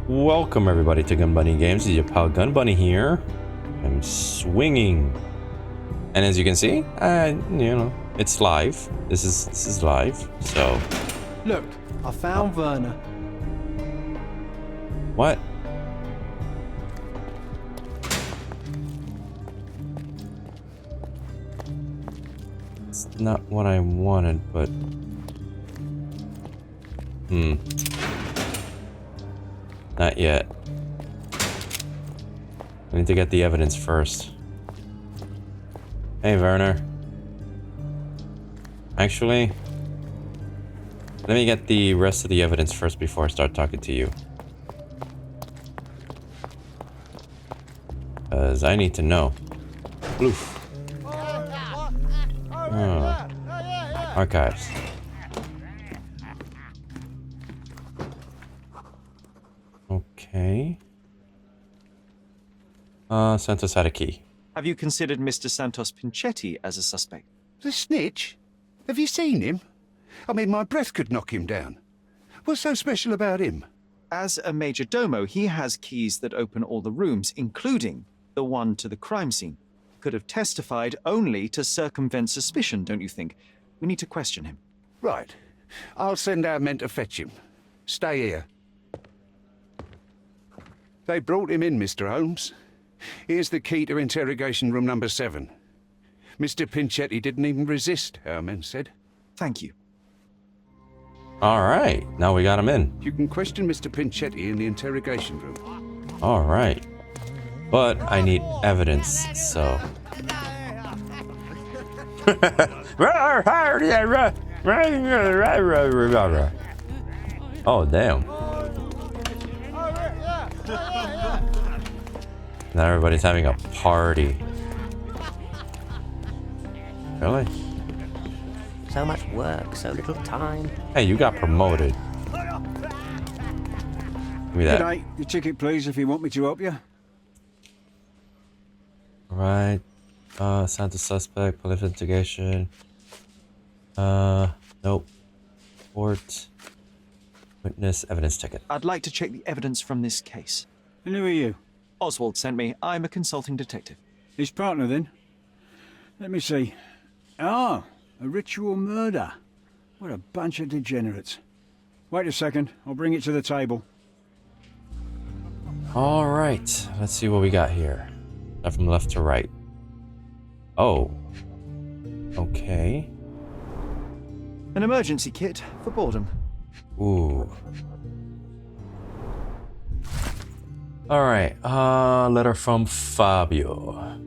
Welcome everybody to Gun Bunny Games. This is your pal Gun Bunny here. I'm swinging, and as you can see, it's live. This is live. So, look, I found Werner. What? It's not what I wanted, but not yet. I need to get the evidence first. Hey, Werner. Actually, let me get the rest of the evidence first before I start talking to you. Because I need to know. Oof. Oh. Archives. Okay. Santos had a key. Have you considered Mr. Santos Pinchetti as a suspect? The snitch? Have you seen him? I mean, my breath could knock him down. What's so special about him? As a major domo, he has keys that open all the rooms, including the one to the crime scene. Could have testified only to circumvent suspicion, don't you think? We need to question him. Right. I'll send our men to fetch him. Stay here. They brought him in, Mr. Holmes. Here's the key to interrogation room number 7. Mr. Pinchetti didn't even resist, our men said. Thank you. Alright, now we got him in. You can question Mr. Pinchetti in the interrogation room. Alright. But I need evidence, so. Oh, damn. Now everybody's having a party. Really? So much work, so little time. Hey, you got promoted. Give me that. G'day. Your ticket, please, if you want me to help you. Right. Santos suspect, police investigation. Nope. Court. Witness, evidence ticket. I'd like to check the evidence from this case. And who are you? Oswald sent me. I'm a consulting detective. His partner, then? Let me see. Ah, a ritual murder. What a bunch of degenerates. Wait a second. I'll bring it to the table. Alright. Let's see what we got here. From left to right. Oh. Okay. An emergency kit for boredom. Ooh. Alright, letter from Fabio.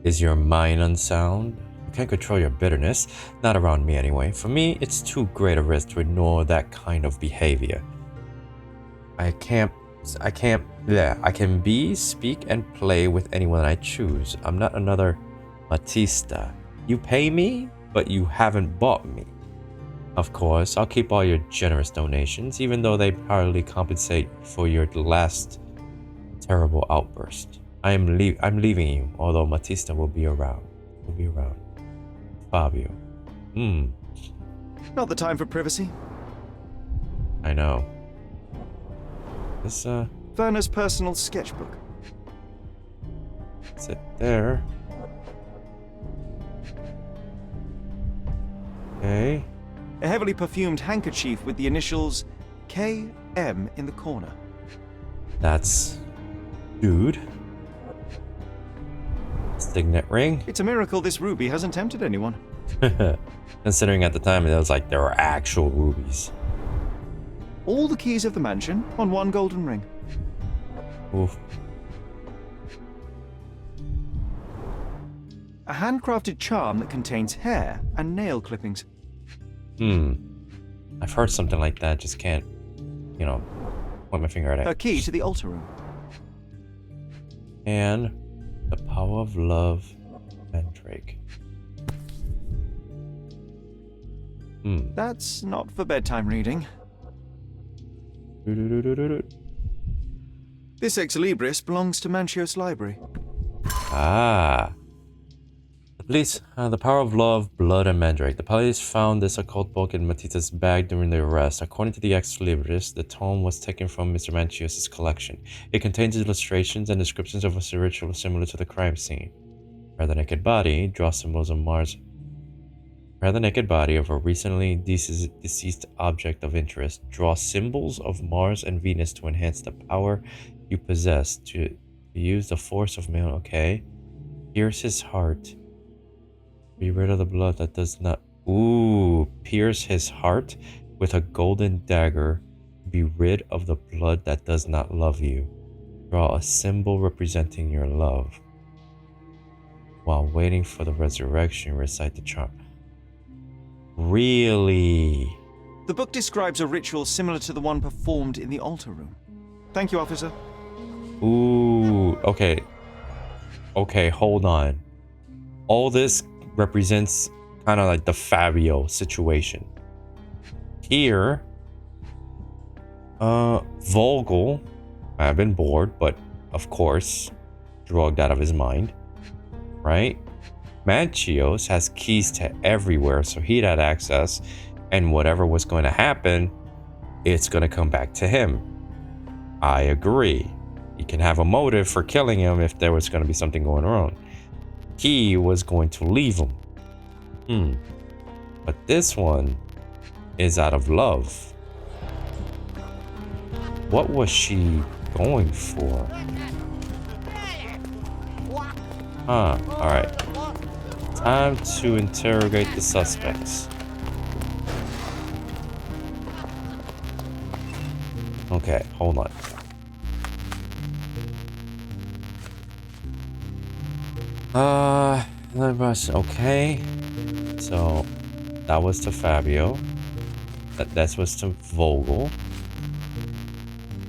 Is your mind unsound? You can't control your bitterness. Not around me anyway. For me, it's too great a risk to ignore that kind of behavior. I can be, speak, and play with anyone I choose. I'm not another Matista. You pay me, but you haven't bought me. Of course, I'll keep all your generous donations, even though they hardly compensate for your last terrible outburst. I'm leaving you, although Matista will be around. Fabio. Not the time for privacy. I know. This, Werner's personal sketchbook. sit there. Okay. A heavily perfumed handkerchief with the initials KM in the corner. That's dude. Signet ring. It's a miracle this ruby hasn't tempted anyone. Considering at the time it was like there were actual rubies. All the keys of the mansion on one golden ring. Oof. A handcrafted charm that contains hair and nail clippings. I've heard something like that, just can't, point my finger at it. A key to the altar room. And the power of love and Drake. That's not for bedtime reading. This ex libris belongs to Manchios Library. Ah. The Police, the power of love, blood, and mandrake. The police found this occult book in Matita's bag during the arrest. According to the ex-libris, the tome was taken from Mr. Manchios' collection. It contains illustrations and descriptions of a ritual similar to the crime scene. Where the naked body draws symbols of Mars. Where the naked body of a recently deceased object of interest draws symbols of Mars and Venus to enhance the power you possess. To use the force of male. Okay. Pierce his heart. Be rid of the blood that does not... Ooh, pierce his heart with a golden dagger. Be rid of the blood that does not love you. Draw a symbol representing your love. While waiting for the resurrection, recite the charm. Really? The book describes a ritual similar to the one performed in the altar room. Thank you, officer. Ooh, okay. Okay, hold on. All this represents kind of like the Fabio situation. Here, Vogel, I've been bored, but of course, drugged out of his mind, right? Manchios has keys to everywhere, so he'd had access, and whatever was going to happen, it's going to come back to him. I agree. He can have a motive for killing him if there was going to be something going wrong. He was going to leave him. But this one is out of love. What was she going for? Alright. Time to interrogate the suspects. Okay, hold on. Okay. So that was to Fabio. That was to Vogel.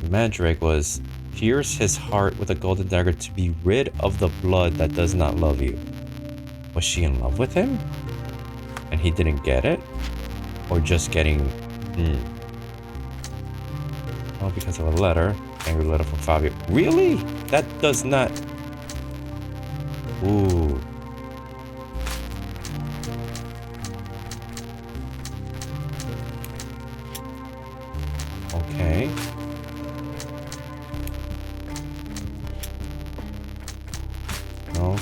Mandrake was pierce his heart with a golden dagger to be rid of the blood that does not love you. Was she in love with him? And he didn't get it? Or just getting... Well, because of a letter. Angry letter from Fabio. Really? That does not... Ooh. Okay. No.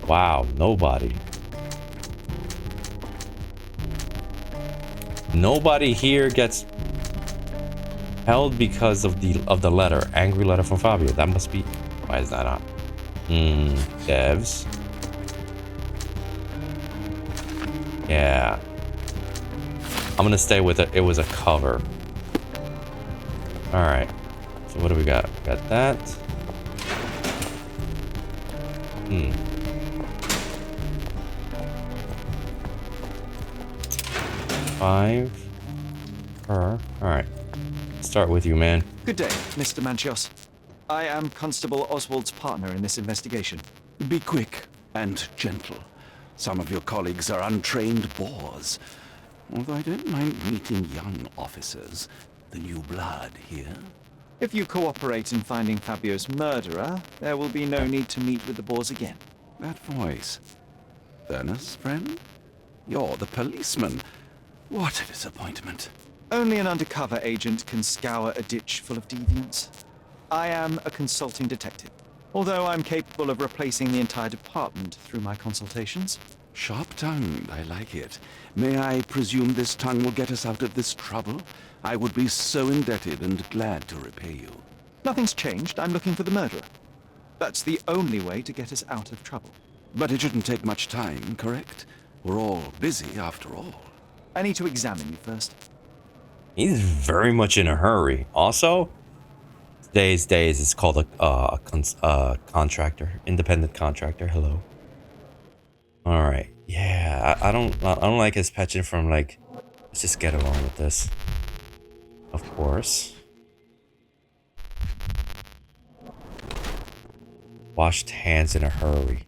Wow, nobody. Nobody here gets held because of the letter. Angry letter from Fabio. That must be... Why is that on? Devs. Yeah. I'm gonna stay with it. It was a cover. Alright. So what do we got? We got that. 5. Her. Alright. Start with you, man. Good day, Mr. Manchios. I am Constable Oswald's partner in this investigation. Be quick and gentle. Some of your colleagues are untrained boors. Although I don't mind meeting young officers. The new blood here. If you cooperate in finding Fabio's murderer, there will be no need to meet with the Boers again. That voice. Ernest, friend? You're the policeman. What a disappointment. Only an undercover agent can scour a ditch full of deviants. I am a consulting detective, although I'm capable of replacing the entire department through my consultations. Sharp-tongued, I like it. May I presume this tongue will get us out of this trouble? I would be so indebted and glad to repay you. Nothing's changed. I'm looking for the murderer. That's the only way to get us out of trouble. But it shouldn't take much time, correct? We're all busy after all. I need to examine you first. He's very much in a hurry. Also, today's days is called a contractor, independent contractor. Hello. All right. Yeah, I don't like his penchant from like, let's just get along with this. Of course. Washed hands in a hurry.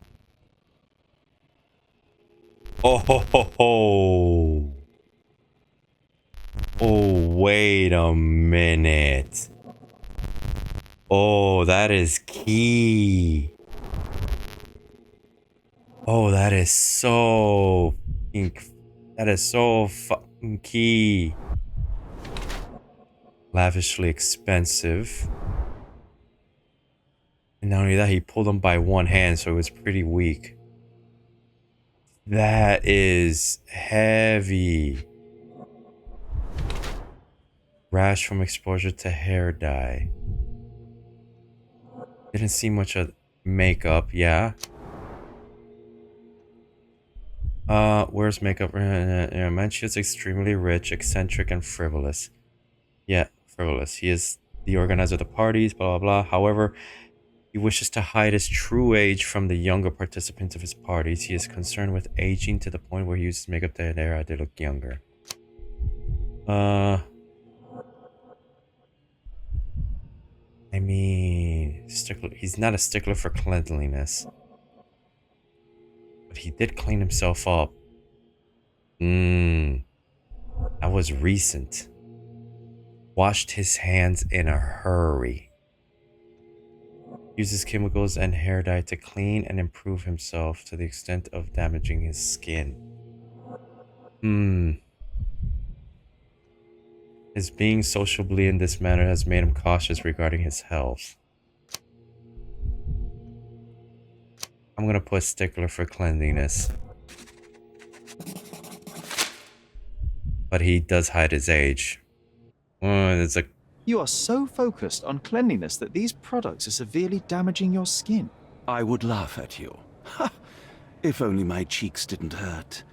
Oh ho ho ho. Oh wait a minute. Oh, that is key. Oh, that is so fucking key. Lavishly expensive. And not only that, he pulled him by one hand, so it was pretty weak. That is heavy. Rash from exposure to hair dye. Didn't see much of makeup, yeah. Where's makeup? Manchio's extremely rich, eccentric, and frivolous. Yeah, frivolous. He is the organizer of the parties, blah, blah, blah. However, he wishes to hide his true age from the younger participants of his parties. He is concerned with aging to the point where he uses makeup to their they look younger. I mean, he's not a stickler for cleanliness. But he did clean himself up. That was recent. Washed his hands in a hurry. Uses chemicals and hair dye to clean and improve himself to the extent of damaging his skin. His being sociably in this manner has made him cautious regarding his health. I'm gonna put stickler for cleanliness. But he does hide his age. It's a... You are so focused on cleanliness that these products are severely damaging your skin. I would laugh at you. Ha! If only my cheeks didn't hurt.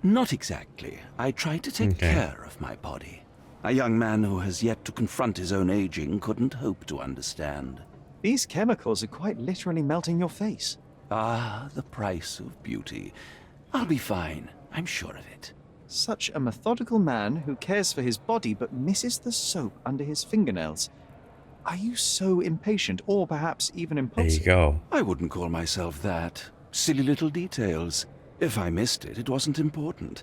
Not exactly. I try to take care of my body. A young man who has yet to confront his own aging couldn't hope to understand. These chemicals are quite literally melting your face. Ah, the price of beauty. I'll be fine. I'm sure of it. Such a methodical man who cares for his body but misses the soap under his fingernails. Are you so impatient or perhaps even impulsive? There you go. I wouldn't call myself that. Silly little details. If I missed it, it wasn't important.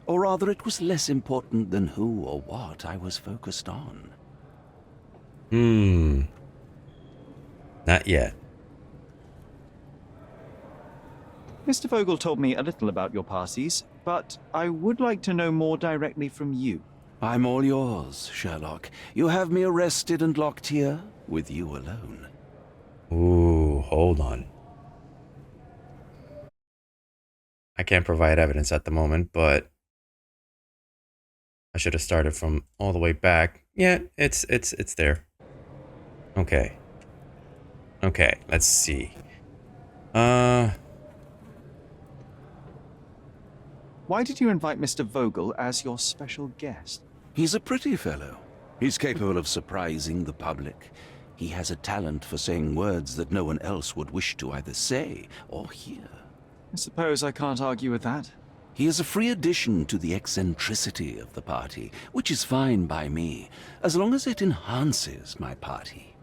Or rather, it was less important than who or what I was focused on. Not yet. Mr. Vogel told me a little about your parties, but I would like to know more directly from you. I'm all yours, Sherlock. You have me arrested and locked here with you alone. Ooh, hold on. I can't provide evidence at the moment, but I should have started from all the way back. Yeah, it's there. Okay. Okay, let's see. Why did you invite Mr. Vogel as your special guest? He's a pretty fellow. He's capable of surprising the public. He has a talent for saying words that no one else would wish to either say or hear. I suppose I can't argue with that. He is a free addition to the eccentricity of the party, which is fine by me, as long as it enhances my party.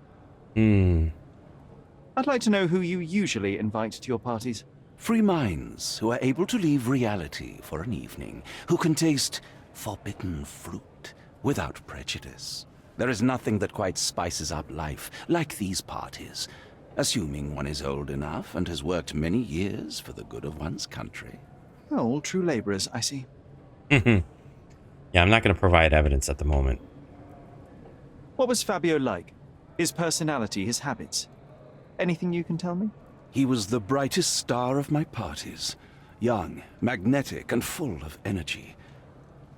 I'd like to know who you usually invite to your parties. Free minds who are able to leave reality for an evening, who can taste forbidden fruit without prejudice. There is nothing that quite spices up life like these parties, assuming one is old enough and has worked many years for the good of one's country. Oh, all true laborers, I see. Yeah, I'm not going to provide evidence at the moment. What was Fabio like? His personality, his habits? Anything you can tell me? He was the brightest star of my parties. Young, magnetic, and full of energy.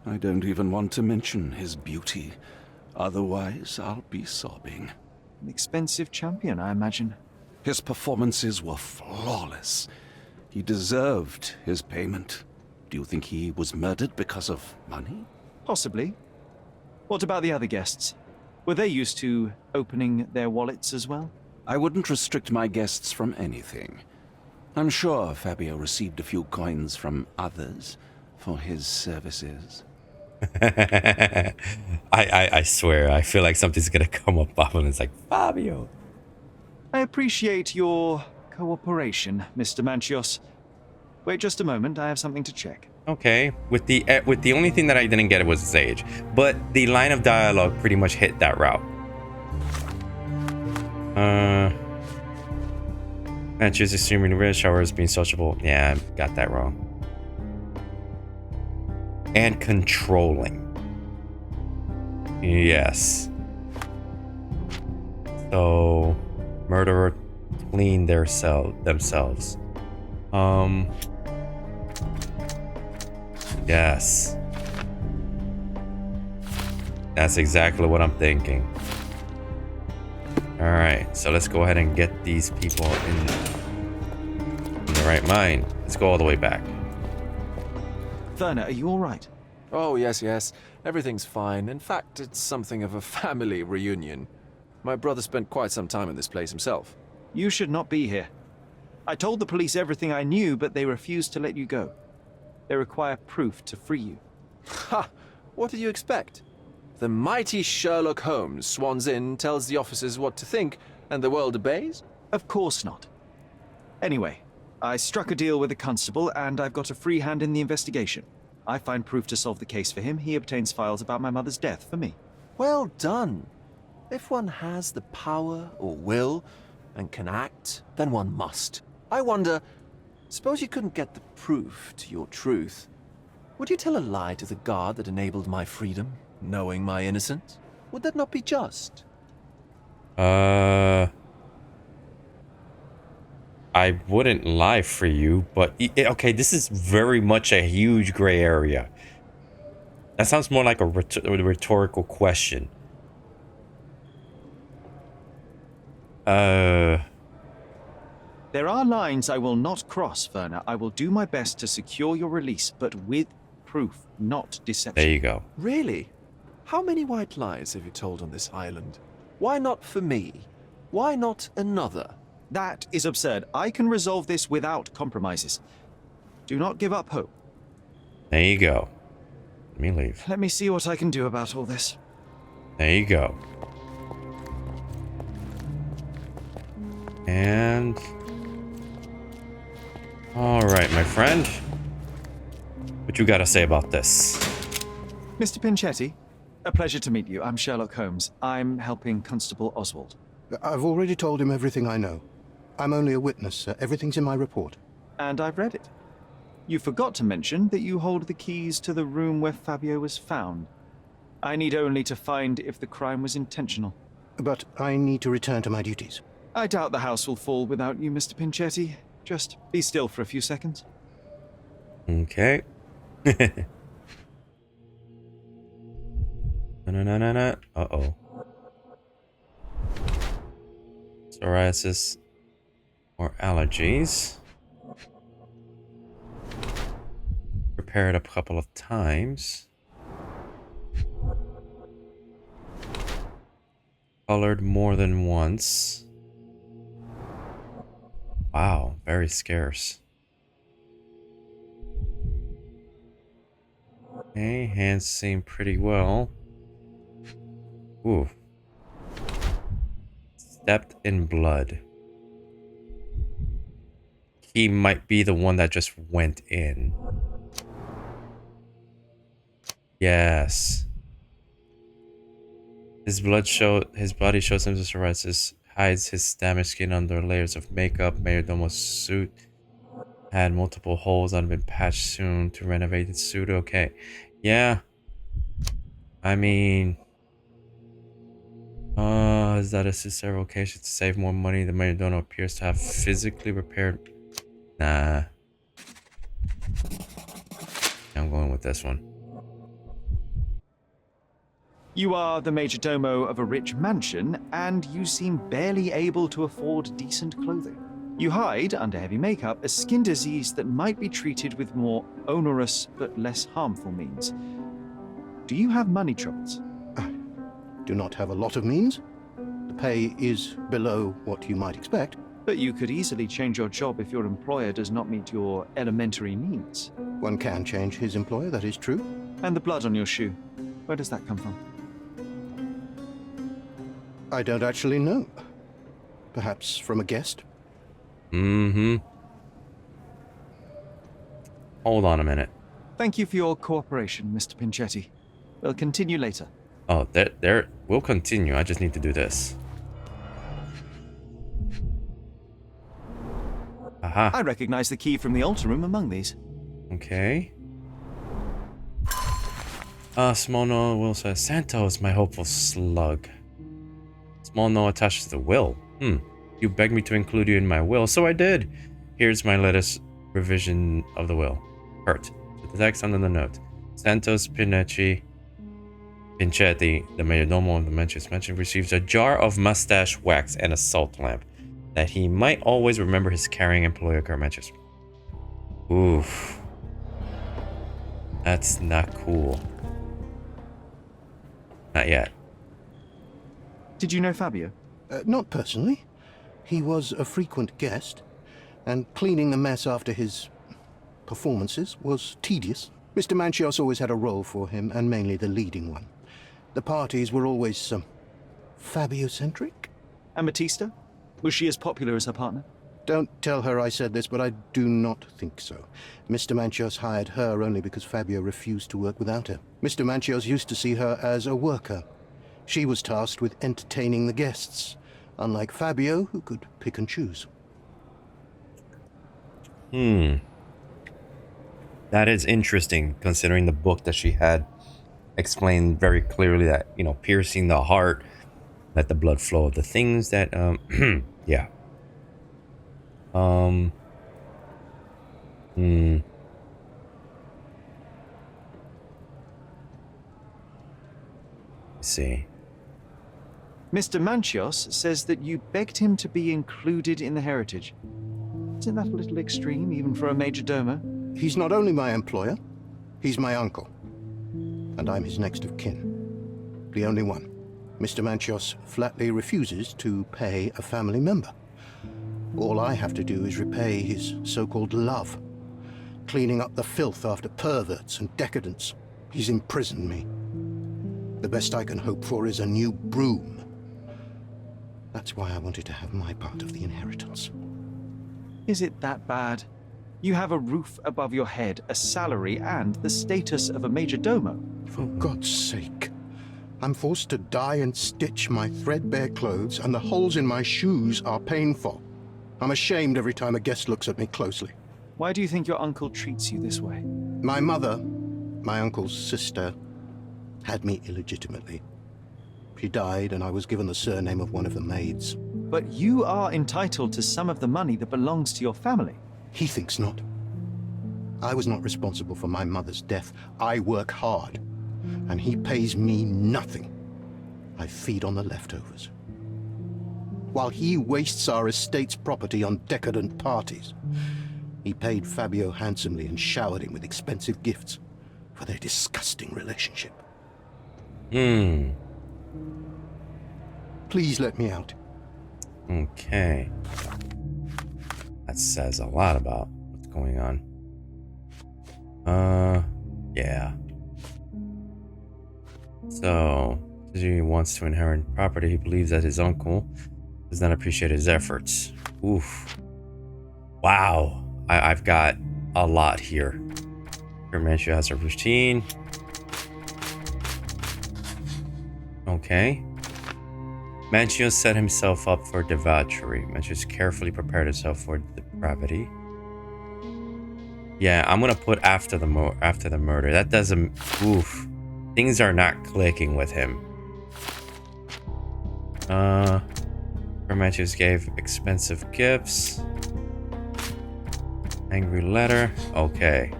I don't even want to mention his beauty. Otherwise, I'll be sobbing. An expensive champion, I imagine. His performances were flawless. He deserved his payment. Do you think he was murdered because of money? Possibly. What about the other guests? Were they used to opening their wallets as well? I wouldn't restrict my guests from anything. I'm sure Fabio received a few coins from others for his services. I swear, I feel like something's gonna come up and it's like, Fabio. I appreciate your cooperation, Mr. Manchios. Wait just a moment, I have something to check. Okay, with the only thing that I didn't get was his age, but the line of dialogue pretty much hit that route. Match is extremely rich, however, is being sociable. Yeah, I got that wrong. And controlling. Yes. So, murderer clean themselves. Yes. That's exactly what I'm thinking. Alright, so let's go ahead and get these people in the right mind. Let's go all the way back. Werner, are you alright? Oh, yes. Everything's fine. In fact, it's something of a family reunion. My brother spent quite some time in this place himself. You should not be here. I told the police everything I knew, but they refused to let you go. They require proof to free you. Ha! What did you expect? The mighty Sherlock Holmes swans in, tells the officers what to think, and the world obeys? Of course not. Anyway, I struck a deal with the constable, and I've got a free hand in the investigation. I find proof to solve the case for him. He obtains files about my mother's death for me. Well done. If one has the power or will and can act, then one must. I wonder, suppose you couldn't get the proof to your truth. Would you tell a lie to the guard that enabled my freedom, knowing my innocence? Would that not be just? I wouldn't lie for you, but okay, this is very much a huge gray area. That sounds more like a rhetorical question. There are lines I will not cross, Werner. I will do my best to secure your release, but with proof, not deception. There you go. Really? How many white lies have you told on this island? Why not for me? Why not another? That is absurd. I can resolve this without compromises. Do not give up hope. There you go. Let me leave. Let me see what I can do about all this. There you go. And... Alright, my friend. What you gotta say about this? Mr. Pinchetti, a pleasure to meet you. I'm Sherlock Holmes. I'm helping Constable Oswald. I've already told him everything I know. I'm only a witness, sir. Everything's in my report. And I've read it. You forgot to mention that you hold the keys to the room where Fabio was found. I need only to find if the crime was intentional. But I need to return to my duties. I doubt the house will fall without you, Mr. Pinchetti. Just be still for a few seconds. Okay. No. Uh-oh. Psoriasis or allergies. Prepared a couple of times. Colored more than once. Wow, very scarce. Okay, hands seem pretty well. Ooh. Stepped in blood. He might be the one that just went in. Yes. His body shows him psoriasis, hides his damaged skin under layers of makeup. Mayordomo's suit had multiple holes that have been patched soon to renovate its suit. Okay. Yeah. I mean... is that assist several occasions to save more money? The Mayordomo appears to have physically repaired... Nah. I'm going with this one. You are the majordomo of a rich mansion, and you seem barely able to afford decent clothing. You hide, under heavy makeup, a skin disease that might be treated with more onerous but less harmful means. Do you have money troubles? I do not have a lot of means. The pay is below what you might expect. But you could easily change your job if your employer does not meet your elementary needs. One can change his employer, that is true. And the blood on your shoe, where does that come from? I don't actually know. Perhaps from a guest? Mm-hmm. Hold on a minute. Thank you for your cooperation, Mr. Pinchetti. We'll continue later. Oh, there. We'll continue. I just need to do this. Aha. I recognize the key from the altar room among these. Okay. Small note will say, Santos, my hopeful slug. Small note attached to the will. You begged me to include you in my will, so I did. Here's my latest revision of the will. Hurt. With the text under the note. Santos Pinchetti, the mayordomo of the Mencius Mansion, receives a jar of mustache wax and a salt lamp, that he might always remember his caring employer Carmencius. Oof. That's not cool. Not yet. Did you know Fabio? Not personally. He was a frequent guest, and cleaning the mess after his performances was tedious. Mr. Manchios always had a role for him, and mainly the leading one. The parties were always Fabio-centric. And Batista? Was she as popular as her partner? Don't tell her I said this, but I do not think so. Mr. Manchios hired her only because Fabio refused to work without her. Mr. Manchios used to see her as a worker. She was tasked with entertaining the guests, unlike Fabio, who could pick and choose. That is interesting, considering the book that she had explained very clearly that, you know, piercing the heart, let the blood flow. The things that, yeah. Let's see. Mr. Manchios says that you begged him to be included in the heritage. Isn't that a little extreme, even for a major domo? He's not only my employer, he's my uncle. And I'm his next of kin. The only one. Mr. Manchios flatly refuses to pay a family member. All I have to do is repay his so-called love, cleaning up the filth after perverts and decadents. He's imprisoned me. The best I can hope for is a new broom. That's why I wanted to have my part of the inheritance. Is it that bad? You have a roof above your head, a salary, and the status of a major domo. For God's sake. I'm forced to dye and stitch my threadbare clothes, and the holes in my shoes are painful. I'm ashamed every time a guest looks at me closely. Why do you think your uncle treats you this way? My mother, my uncle's sister, had me illegitimately. She died, and I was given the surname of one of the maids. But you are entitled to some of the money that belongs to your family. He thinks not. I was not responsible for my mother's death. I work hard, and he pays me nothing. I feed on the leftovers. While he wastes our estate's property on decadent parties, he paid Fabio handsomely and showered him with expensive gifts for their disgusting relationship. Please let me out. Okay. That says a lot about what's going on. Yeah. So, he wants to inherit property. He believes that his uncle does not appreciate his efforts. Oof. Wow. I've got a lot here. Manchu has a routine. Okay. Manchu set himself up for debauchery. Manchu carefully prepared himself for depravity. Yeah, I'm gonna put after the murder. That doesn't. Oof. Things are not clicking with him. Manchu gave expensive gifts. Angry letter. Okay.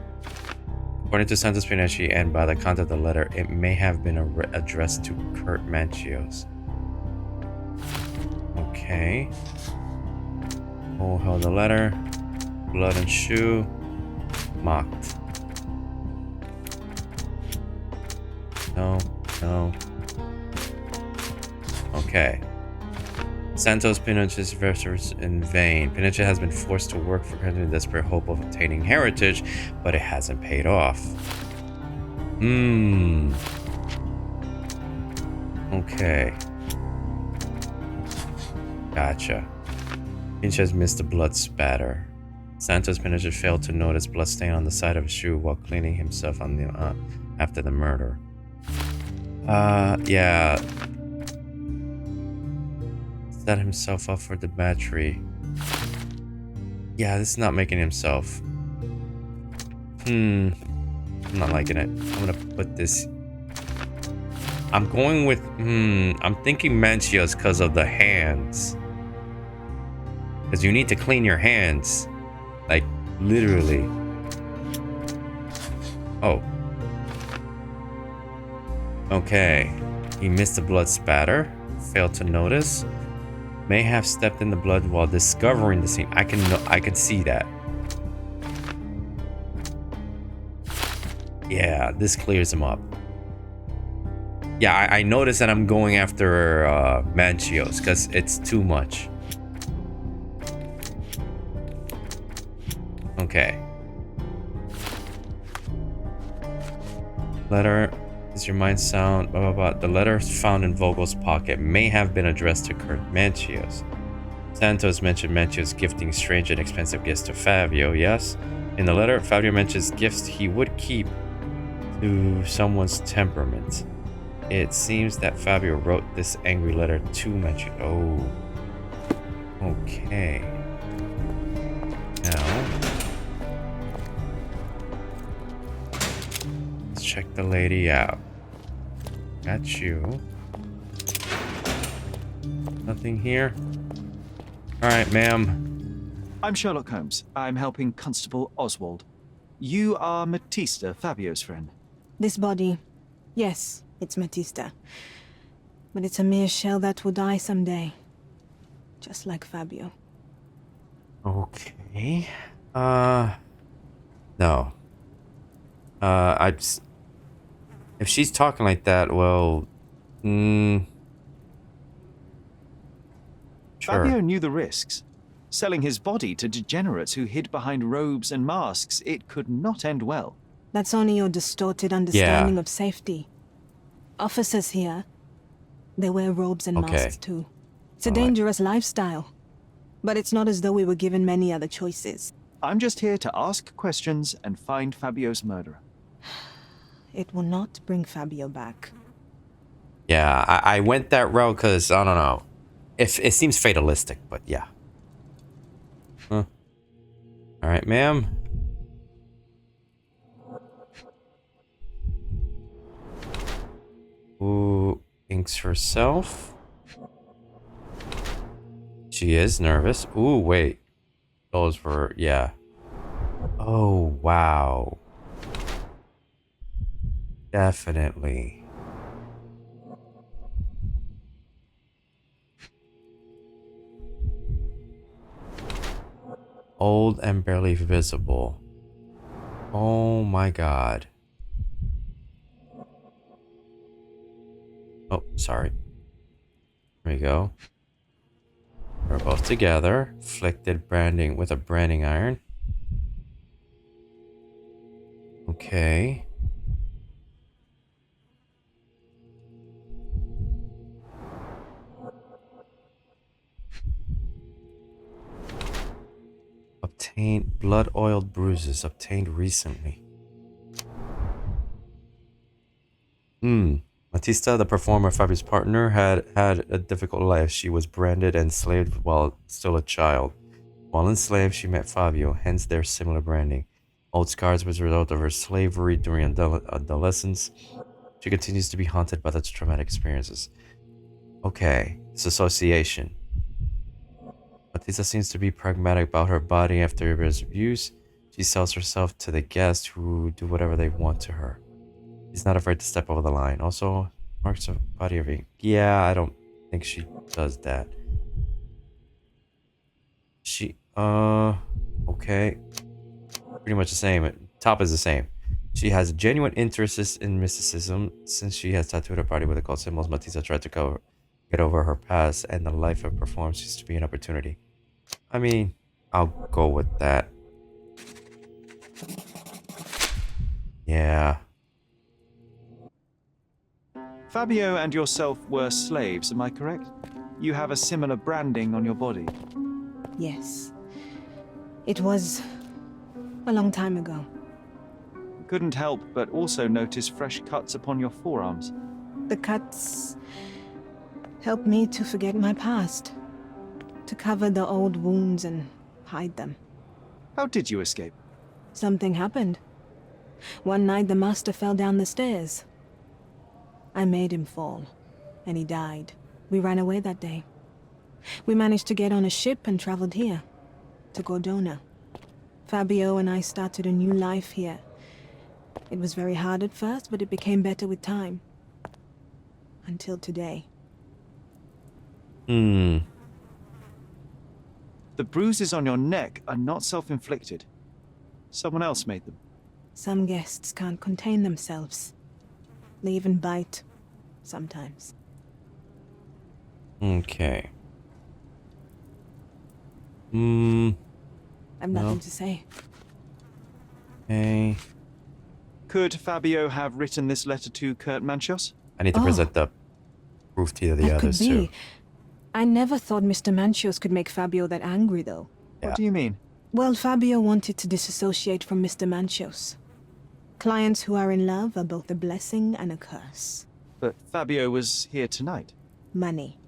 According to Santos Pinchetti, and by the content of the letter, it may have been addressed to Kurt Manchios. Okay. Who held the letter? Blood and shoe. Mocked. No. Okay. Santos Pinochet's verses in vain. Pinochet has been forced to work for in desperate hope of obtaining heritage, but it hasn't paid off. Okay. Gotcha. Pinochet missed the blood spatter. Santos manager failed to notice blood stain on the side of his shoe while cleaning himself on the after the murder. Yeah. Set himself up for debauchery. Yeah, this is not making himself. I'm not liking it. I'm gonna put this. I'm going with I'm thinking Manchios because of the hands. Because you need to clean your hands. Like, literally. Oh. Okay. He missed the blood spatter. Failed to notice. May have stepped in the blood while discovering the scene. I can see that. Yeah, this clears him up. Yeah, I noticed that I'm going after Manchios because it's too much. Okay. Letter. Is your mind sound? Blah, blah, blah. The letter found in Vogel's pocket may have been addressed to Kurt Manchios. Santos mentioned Manchios gifting strange and expensive gifts to Fabio, yes? In the letter, Fabio mentions gifts he would keep to someone's temperament. It seems that Fabio wrote this angry letter to Manchios. Oh. Okay. Now, let's check the lady out. Got you. Nothing here. All right, ma'am. I'm Sherlock Holmes. I'm helping Constable Oswald. You are Matista, Fabio's friend. This body, yes, it's Matista. But it's a mere shell that will die someday. Just like Fabio. Okay. No. If she's talking like that, well, sure. Fabio knew the risks. Selling his body to degenerates who hid behind robes and masks, it could not end well. That's only your distorted understanding of safety. Officers here, they wear robes and masks too. It's a dangerous lifestyle. But it's not as though we were given many other choices. I'm just here to ask questions and find Fabio's murderer. It will not bring Fabio back. Yeah, I went that route because, I don't know. It seems fatalistic, but yeah. Huh. All right, ma'am. Ooh, inks herself. She is nervous. Ooh, wait. Those were, yeah. Oh, wow. Definitely. Old and barely visible. Oh my god. Oh, sorry. There we go. We're both together. Flicked branding with a branding iron. Okay. Obtained blood-oiled bruises obtained recently. Matista, the performer, Fabio's partner, had a difficult life. She was branded and enslaved while still a child. While enslaved, she met Fabio, hence their similar branding. Old scars was a result of her slavery during adolescence. She continues to be haunted by those traumatic experiences. Okay, it's association. Matista seems to be pragmatic about her body after his abuse. She sells herself to the guests who do whatever they want to her. She's not afraid to step over the line. Also, marks of body of ink. Yeah, I don't think she does that. She, okay. Pretty much the same. Top is the same. She has a genuine interest in mysticism. Since she has tattooed her body with occult symbols, Matista tried to get over her past, and the life of performance seems to be an opportunity. I mean, I'll go with that. Yeah. Fabio and yourself were slaves, am I correct? You have a similar branding on your body. Yes. It was a long time ago. Couldn't help but also notice fresh cuts upon your forearms. The cuts helped me to forget my past, to cover the old wounds and hide them. How did you escape? Something happened. One night the master fell down the stairs. I made him fall, and he died. We ran away that day. We managed to get on a ship and traveled here, to Gordona. Fabio and I started a new life here. It was very hard at first, but it became better with time. Until today. The bruises on your neck are not self-inflicted. Someone else made them. Some guests can't contain themselves. They even bite, sometimes. Okay. I've nothing to say. Okay. Could Fabio have written this letter to Kurt Manchios? I need to present the proof to the That others could be. too. I never thought Mr. Manchios could make Fabio that angry, though. Yeah. What do you mean? Well, Fabio wanted to disassociate from Mr. Manchios. Clients who are in love are both a blessing and a curse. But Fabio was here tonight. Money.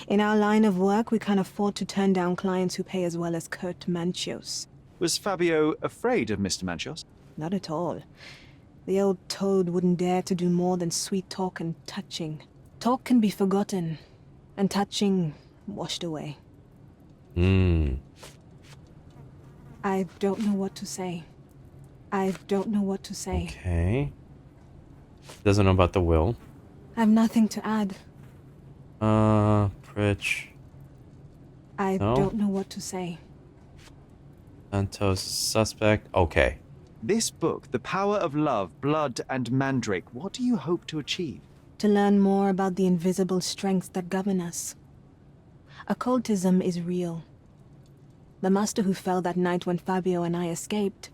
In our line of work, we can't afford to turn down clients who pay as well as Kurt Manchios. Was Fabio afraid of Mr. Manchios? Not at all. The old toad wouldn't dare to do more than sweet talk and touching. Talk can be forgotten, and touching washed away. I don't know what to say. I don't know what to say. Okay. Doesn't know about the will. I've nothing to add. Pritch. I No? don't know what to say. Santos suspect. Okay. This book, The Power of Love, Blood, and Mandrake, what do you hope to achieve? To learn more about the invisible strengths that govern us. Occultism is real. The master who fell that night when Fabio and I escaped,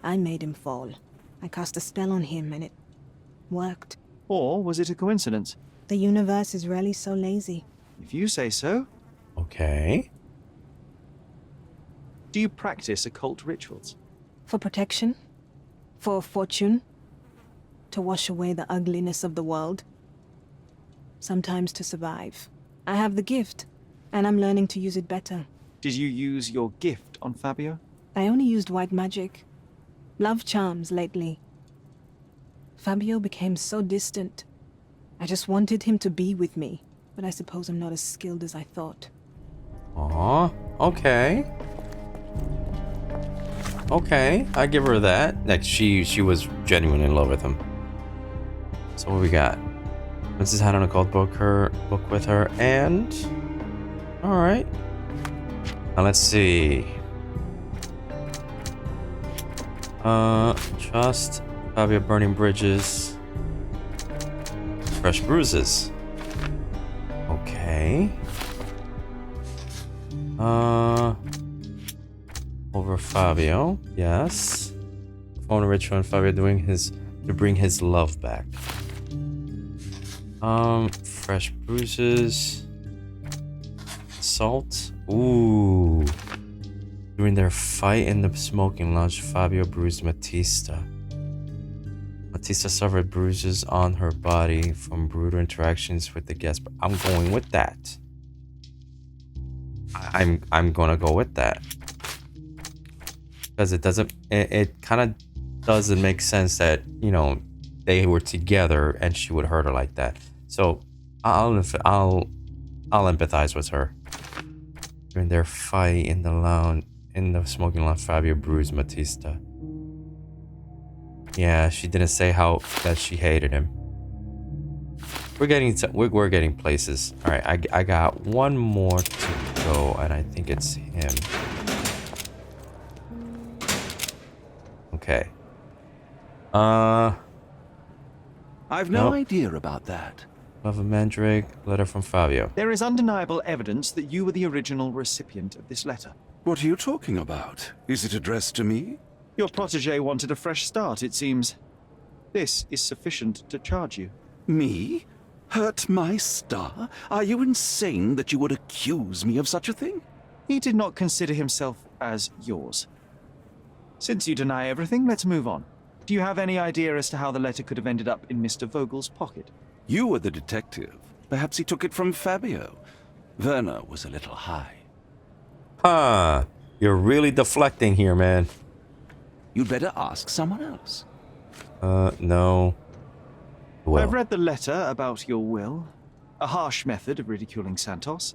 I made him fall. I cast a spell on him and it worked. Or was it a coincidence? The universe is rarely so lazy. If you say so. Okay. Do you practice occult rituals? For protection? For fortune? To wash away the ugliness of the world? Sometimes to survive. I have the gift, and I'm learning to use it better. Did you use your gift on Fabio? I only used white magic. Love charms lately. Fabio became so distant. I just wanted him to be with me, but I suppose I'm not as skilled as I thought. Aw. Okay. Okay, I give her that. Like she was genuinely in love with him. So what we got? Princess had an occult book with her, and all right. Now let's see. Trust Fabio burning bridges. Fresh bruises. Okay. Over Fabio, yes. Perform a ritual on Fabio to bring his love back. Fresh bruises. Salt. Ooh. During their fight in the smoking lounge, Fabio bruised Matista. Matista suffered bruises on her body from brutal interactions with the guests. But I'm going with that. I'm gonna go with that. Because it kind of doesn't make sense that, you know, they were together and she would hurt her like that. So I'll empathize with her. During their fight in the smoking lounge, Fabio bruised Matista. Yeah, she didn't say that she hated him. We're getting places. All right, I got one more to go, and I think it's him. Okay. I've no idea about that. Love of Mandrake, letter from Fabio. There is undeniable evidence that you were the original recipient of this letter. What are you talking about? Is it addressed to me? Your protege wanted a fresh start, it seems. This is sufficient to charge you. Me? Hurt my star? Are you insane that you would accuse me of such a thing? He did not consider himself as yours. Since you deny everything, let's move on. Do you have any idea as to how the letter could have ended up in Mr. Vogel's pocket? You were the detective. Perhaps he took it from Fabio. Werner was a little high. Huh. You're really deflecting here, man. You'd better ask someone else. No. Well. I've read the letter about your will. A harsh method of ridiculing Santos.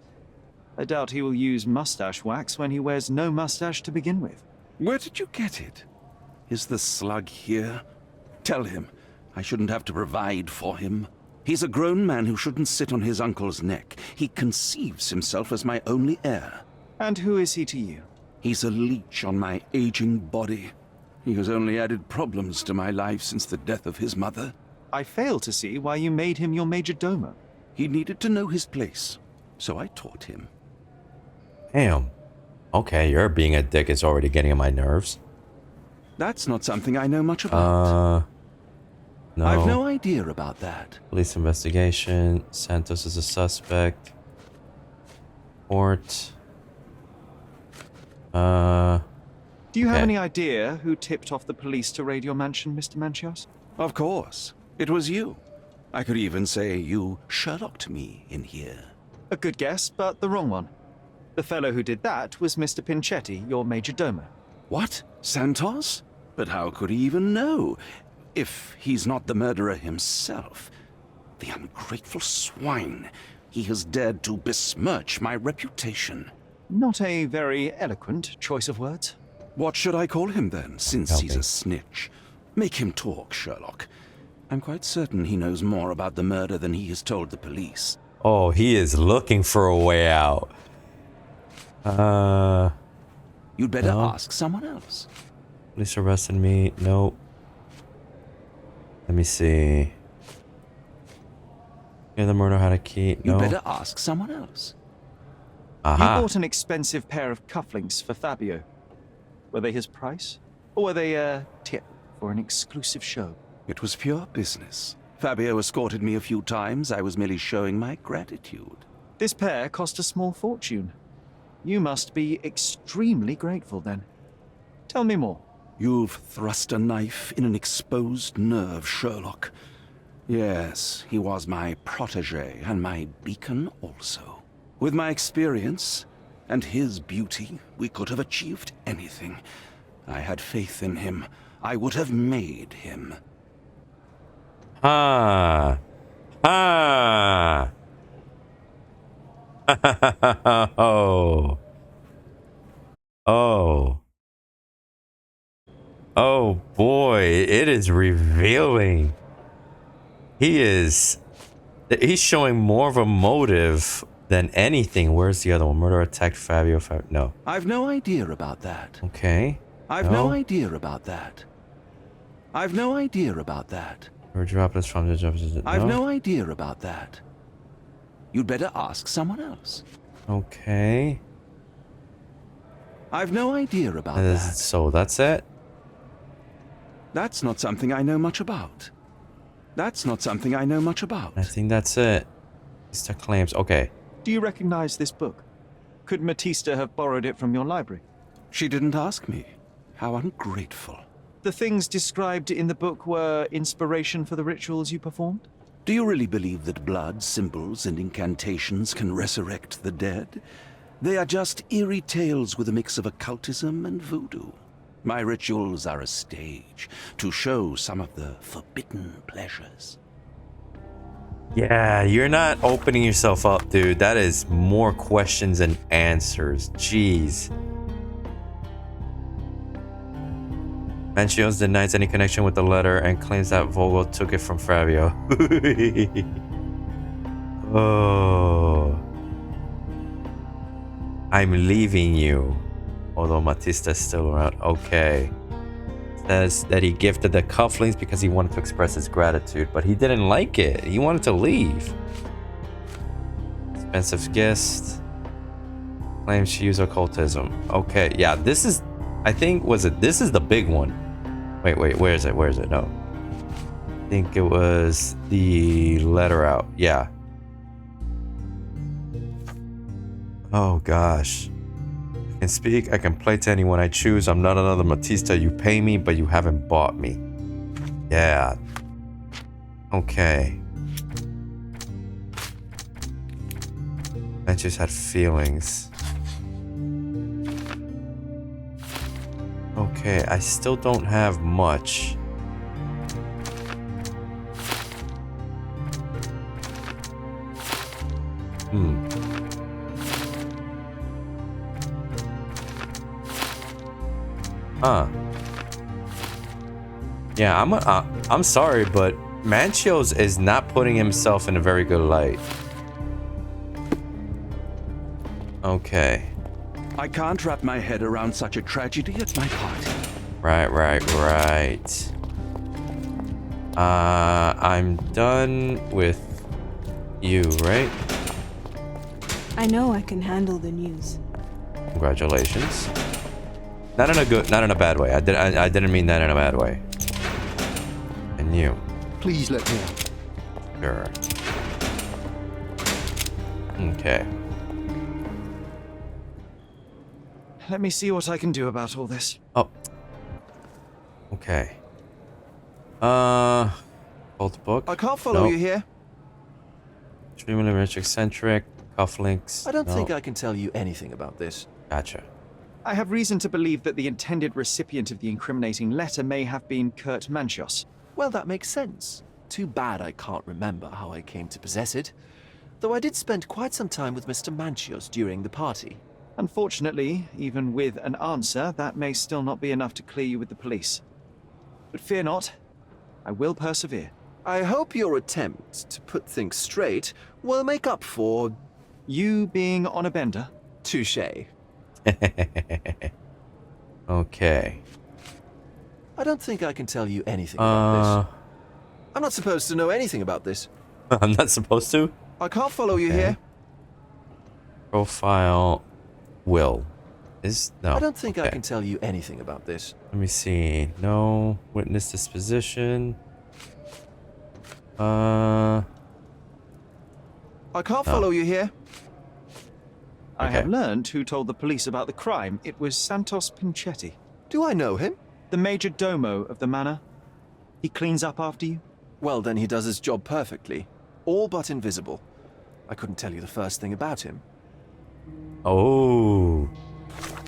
I doubt he will use mustache wax when he wears no mustache to begin with. Where did you get it? Is the slug here? Tell him I shouldn't have to provide for him. He's a grown man who shouldn't sit on his uncle's neck. He conceives himself as my only heir. And who is he to you? He's a leech on my aging body. He has only added problems to my life since the death of his mother. I fail to see why you made him your major domo. He needed to know his place, so I taught him. Damn. Okay, your being a dick is already getting on my nerves. That's not something I know much about. No. I've no idea about that. Police investigation. Santos is a suspect. Court. Do you have okay. any idea who tipped off the police to raid your mansion, Mr. Manchios? Of course. It was you. I could even say you Sherlocked me in here. A good guess, but the wrong one. The fellow who did that was Mr. Pinchetti, your major domo. What? Santos? But how could he even know? If he's not the murderer himself. The ungrateful swine. He has dared to besmirch my reputation. Not a very eloquent choice of words. What should I call him then, since Help he's me. a snitch? Make him talk, Sherlock. I'm quite certain he knows more about the murder than he has told the police. Oh, he is looking for a way out. You'd better no. ask someone else. Police arrested me. Nope. Let me see. Yeah, the murder had a key. You'd No. better ask someone else. You Aha. bought an expensive pair of cufflinks for Fabio. Were they his price? Or were they a tip for an exclusive show? It was pure business. Fabio escorted me a few times. I was merely showing my gratitude. This pair cost a small fortune. You must be extremely grateful then. Tell me more. You've thrust a knife in an exposed nerve, Sherlock. Yes, he was my protege and my beacon also. With my experience and his beauty, we could have achieved anything. I had faith in him. I would have made him. Ah. Ah. Oh. Oh. Oh boy, it is revealing. He's showing more of a motive than anything. Where's the other one? Murder attacked Fabio. No. I've no idea about that. Okay. I've no idea about that. I've no idea about that. Or droplets from the jobs. I've no idea about that. You'd better ask someone else. Okay. I've no idea about that. So that's it? That's not something I know much about. That's not something I know much about. I think that's it. Mr. Claims. Okay. Do you recognize this book? Could Matista have borrowed it from your library? She didn't ask me. How ungrateful. The things described in the book were inspiration for the rituals you performed? Do you really believe that blood, symbols, and incantations can resurrect the dead? They are just eerie tales with a mix of occultism and voodoo. My rituals are a stage to show some of the forbidden pleasures. Yeah, you're not opening yourself up, dude. That is more questions than answers. Jeez. Manchios denies any connection with the letter and claims that Vogel took it from Fabio. Oh. I'm leaving you. Although Matista's still around. Okay. Says that he gifted the cufflinks because he wanted to express his gratitude, but he didn't like it. He wanted to leave. Expensive guest. Claims she used occultism. Okay, yeah, this is, I think, this is the big one. Wait, where is it? No. I think it was the letter out. Yeah. Oh gosh. Can speak, I can play to anyone I choose. I'm not another Matista. You pay me, but you haven't bought me. Yeah. Okay. I just had feelings. Okay, I still don't have much. Yeah, I'm sorry, but Manchios is not putting himself in a very good light. Okay. I can't wrap my head around such a tragedy at my party. Right. I'm done with you, right? I know I can handle the news. Congratulations. Not in a bad way. I didn't mean that in a bad way. And you. Please let me out. Sure. Okay. Let me see what I can do about all this. Oh. Okay. Old book. I can't follow Nope. you here. Extremely rich, eccentric, cufflinks. I don't No. think I can tell you anything about this. Gotcha. I have reason to believe that the intended recipient of the incriminating letter may have been Kurt Manchios. Well, that makes sense. Too bad I can't remember how I came to possess it. Though I did spend quite some time with Mr. Manchios during the party. Unfortunately, even with an answer, that may still not be enough to clear you with the police. But fear not, I will persevere. I hope your attempt to put things straight will make up for... You being on a bender? touché. Okay. I don't think I can tell you anything about this. I'm not supposed to know anything about this. I'm not supposed to? I can't follow you Okay. here. Profile will. Is no. I don't think I okay. can tell you anything about this. Let me see. No witness disposition. I can't follow you here. I Okay. have learned who told the police about the crime. It was Santos Pinchetti, Do I know him? the major domo of the manor. He cleans up after you. Well, then he does his job perfectly. All but invisible. I couldn't tell you the first thing about him. Oh.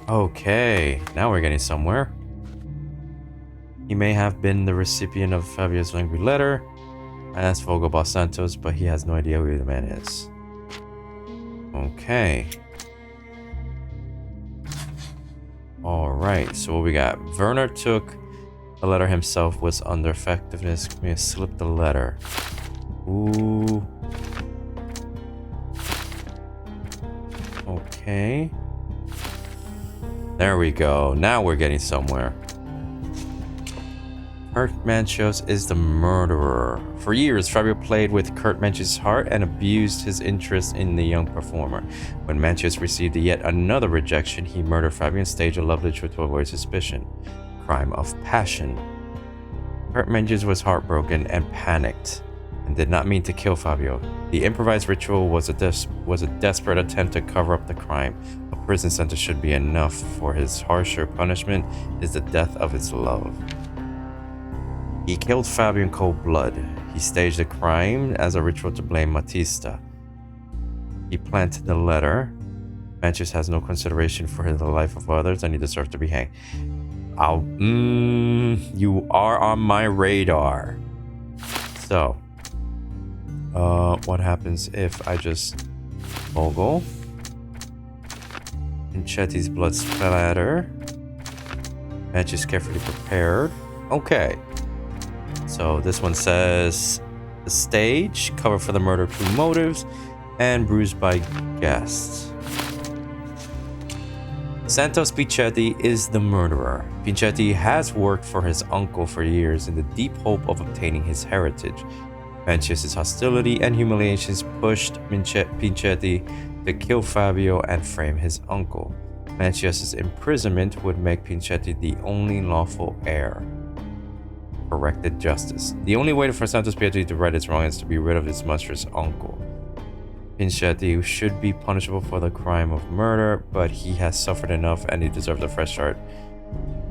Okay. Now we're getting somewhere. He may have been the recipient of Fabio's angry letter. I asked Fogo about Santos, but he has no idea who the man is. Okay. Alright, so what we got? Werner took the letter himself, was under effectiveness. May have slipped the letter. Ooh. Okay. There we go. Now we're getting somewhere. Kurt Manchios is the murderer. For years, Fabio played with Kurt Manchios' heart and abused his interest in the young performer. When Manchios received yet another rejection, he murdered Fabio and staged a love ritual to avoid suspicion. Crime of passion. Kurt Manchios was heartbroken and panicked, and did not mean to kill Fabio. The improvised ritual was a desperate attempt to cover up the crime. A prison sentence should be enough, for his harsher punishment is the death of his love. He killed Fabio in cold blood. He staged the crime as a ritual to blame Matista. He planted the letter. Manchios has no consideration for the life of others, and he deserves to be hanged. You are on my radar. So, what happens if I just Mogul? Pinchetti's blood splatter. Manchios carefully prepared. Okay. So this one says the stage, cover for the murder, true motives, and bruised by guests. Santos Pinchetti is the murderer. Pinchetti has worked for his uncle for years in the deep hope of obtaining his heritage. Manchios' hostility and humiliations pushed Pinchetti to kill Fabio and frame his uncle. Manchios' imprisonment would make Pinchetti the only lawful heir. Corrected justice. The only way for Santos Pinchetti to right his wrong is to be rid of his monstrous uncle. Pinchetti should be punishable for the crime of murder, but he has suffered enough and he deserves a fresh start.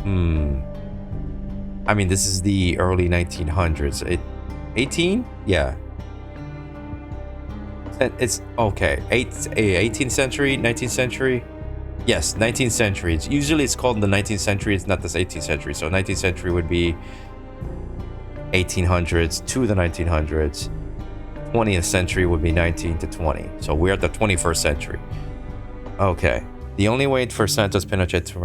I mean, this is the early 1900s. 18? Yeah. It's okay. 18th century, 19th century. Yes, 19th century. Usually it's called the 19th century. It's not the 18th century. So 19th century would be 1800s to the 1900s. 20th century would be 19 to 20. So we're at the 21st century. Okay. The only way for Santos Pinochet to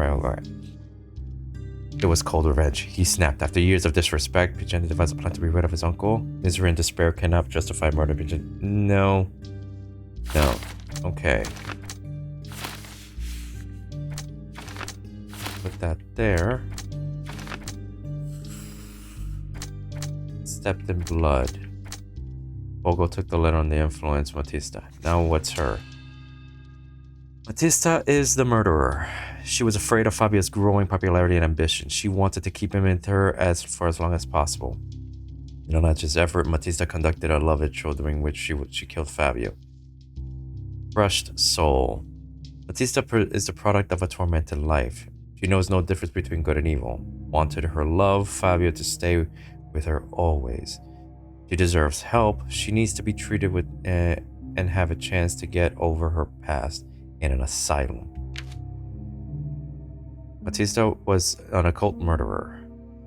it was cold revenge. He snapped. After years of disrespect, Pinchetti devised a plan to be rid of his uncle. Misery and despair cannot justify murder. Pinchetti. No. No. Okay. Put that there. Stepped in blood. Bogo took the letter on the influence. Matista. Now what's her? Matista is the murderer. She was afraid of Fabio's growing popularity and ambition. She wanted to keep him in her for as long as possible. In an anxious effort, Matista conducted a love ritual during which she killed Fabio. Crushed soul. Matista is the product of a tormented life. She knows no difference between good and evil. Wanted her love, Fabio, to stay with her always. She deserves help. She needs to be treated with and have a chance to get over her past in an asylum. Matista was an occult murderer.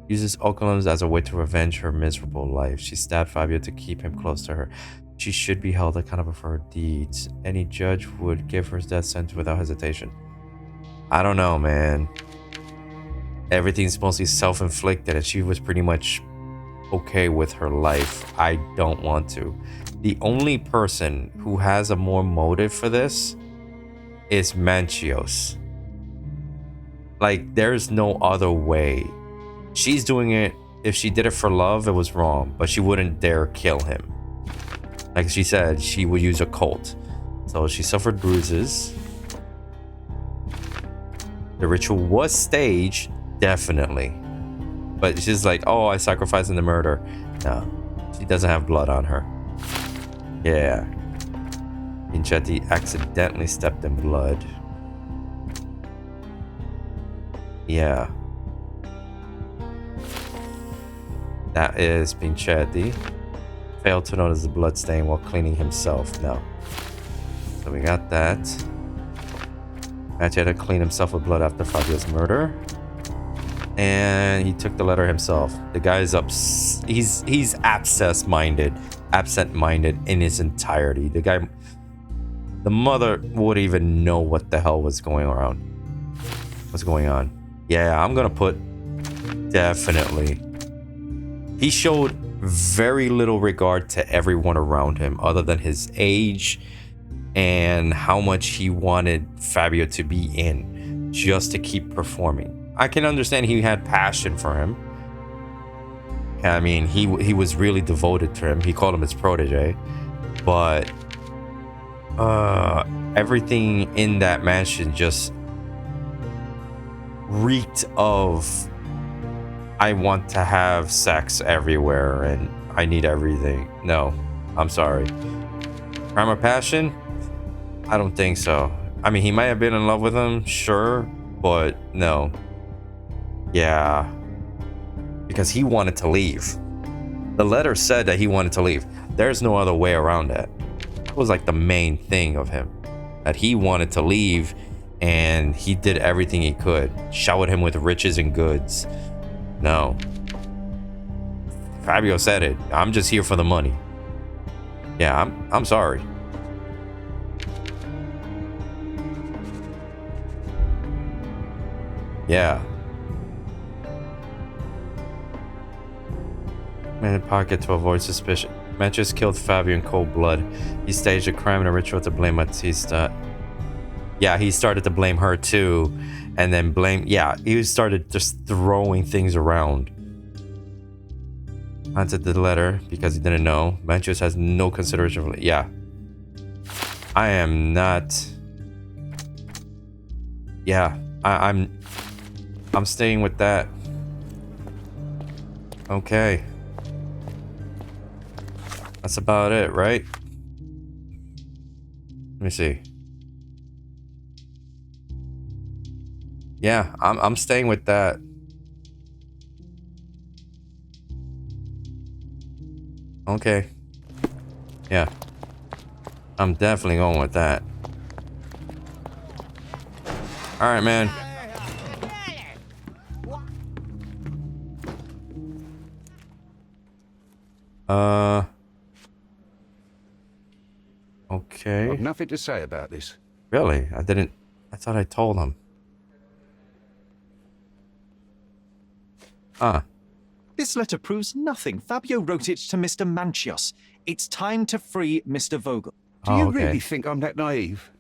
Uses occult as a way to revenge her miserable life. She stabbed Fabio to keep him close to her. She should be held accountable for her deeds. Any judge would give her death sentence without hesitation. I don't know, man. Everything's mostly self-inflicted, and she was pretty much okay with her life. I don't want to. The only person who has a more motive for this is Manchios. Like, there's no other way. She's doing it. If she did it for love, it was wrong, but she wouldn't dare kill him. Like she said, she would use a cult. So she suffered bruises. The ritual was staged, definitely. But she's like, oh, I sacrificed in the murder. No, she doesn't have blood on her. Yeah. Pinchetti accidentally stepped in blood. Yeah. That is Pinchetti. Failed to notice the blood stain while cleaning himself. No. So we got that. Pinchetti had to clean himself with blood after Fabio's murder. And he took the letter himself. The guy's he's absent-minded in his entirety. The mother would even know what the hell was going on. What's going on? Yeah, I'm gonna put definitely. He showed very little regard to everyone around him other than his age and how much he wanted Fabio to be in just to keep performing. I can understand he had passion for him. I mean, he was really devoted to him. He called him his protege. But everything in that mansion just reeked of I want to have sex everywhere and I need everything. No, I'm sorry. Crime of passion? I don't think so. I mean, he might have been in love with him, sure, but no. Yeah. Because he wanted to leave. The letter said that he wanted to leave. There's no other way around that. That was like the main thing of him. That he wanted to leave and he did everything he could. Showered him with riches and goods. No. Fabio said it. I'm just here for the money. Yeah, I'm sorry. Yeah. Man in pocket to avoid suspicion. Manchus killed Fabio in cold blood. He staged a crime and a ritual to blame Matista. Yeah, he started to blame her too. And then he started just throwing things around. Hunted the letter because he didn't know. Manchus has no consideration for it. Yeah. I am not. Yeah, I'm staying with that. Okay. That's about it, right? Let me see. Yeah, I'm staying with that. Okay. Yeah. I'm definitely going with that. Alright, man. Okay. I've nothing to say about this. Really? I thought I told him. Ah. This letter proves nothing. Fabio wrote it to Mr. Manchios. It's time to free Mr. Vogel. Do you okay. really think I'm that naive?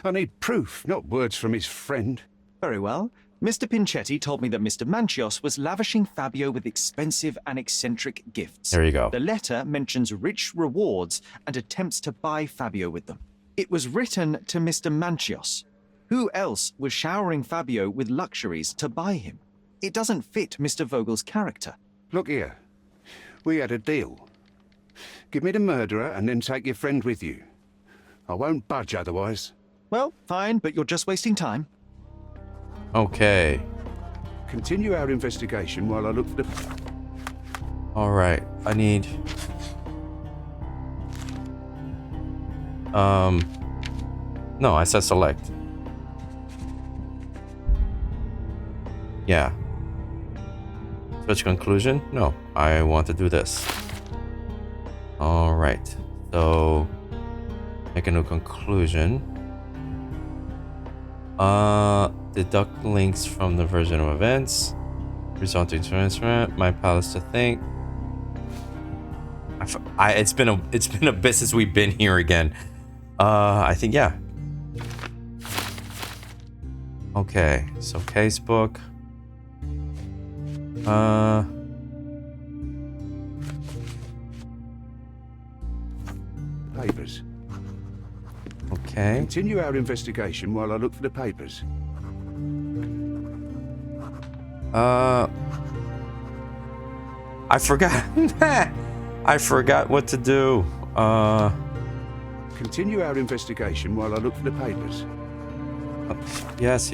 I need proof, not words from his friend. Very well. Mr. Pinchetti told me that Mr. Manchios was lavishing Fabio with expensive and eccentric gifts. There you go. The letter mentions rich rewards and attempts to buy Fabio with them. It was written to Mr. Manchios. Who else was showering Fabio with luxuries to buy him? It doesn't fit Mr. Vogel's character. Look here. We had a deal. Give me the murderer and then take your friend with you. I won't budge otherwise. Well, fine, but you're just wasting time. Okay. Continue our investigation while I look for the... Alright. I need... No, I said select. Yeah. Switch conclusion? No, I want to do this. Alright. So... make a new conclusion. Deduct links from the version of events. Resulting transfer. My palace to think. It's been a bit since we've been here again. I think yeah. Okay, so casebook. Papers. Okay. Continue our investigation while I look for the papers. I forgot. I forgot what to do. Continue our investigation while I look for the papers. Yes.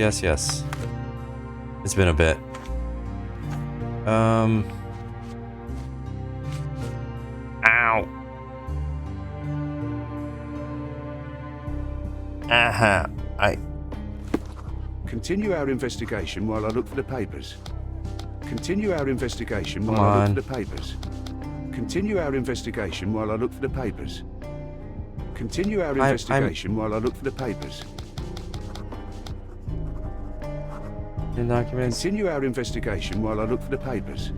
It's been a bit. Ow. Continue our investigation while I look for the papers. Continue our investigation while Come I on. look for the papers. Continue our investigation while I look for the papers. Continue our investigation while I look for the papers. In documents. Continue our investigation while I look for the papers.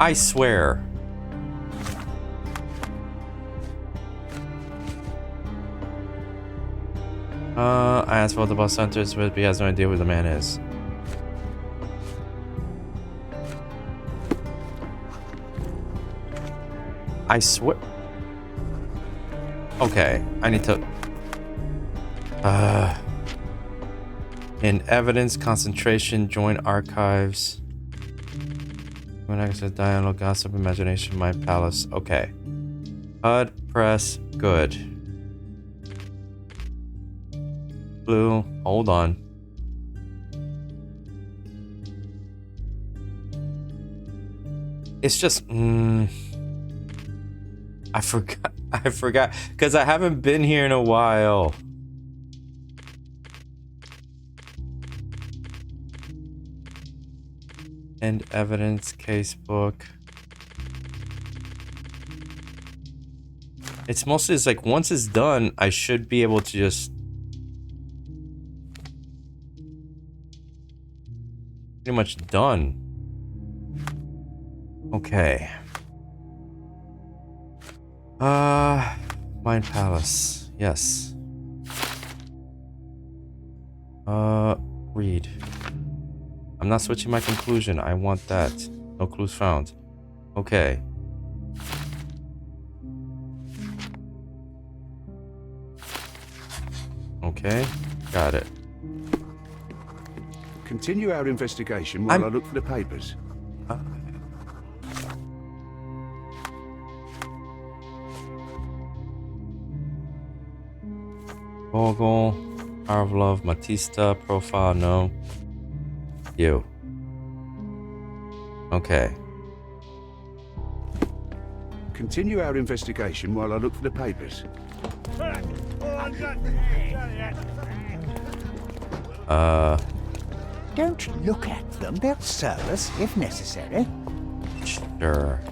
I swear. I asked for the bus centers, but he has no idea who the man is. I swear. Okay, I need to. In evidence, concentration, join archives. When I said dialogue, gossip, imagination, my palace. Okay. HUD, press, good. Blue, hold on. It's just, I forgot, because I haven't been here in a while. And evidence casebook. It's mostly, it's like once it's done, I should be able to just pretty much done. Okay. Mind Palace. Yes. Read. I'm not switching my conclusion. I want that. No clues found. Okay. Okay. Got it. Continue our investigation while I look for the papers. Vogel, Power of Love, Matista, profile, no. You. Okay. Continue our investigation while I look for the papers. Don't look at them. They'll serve us if necessary. Sure.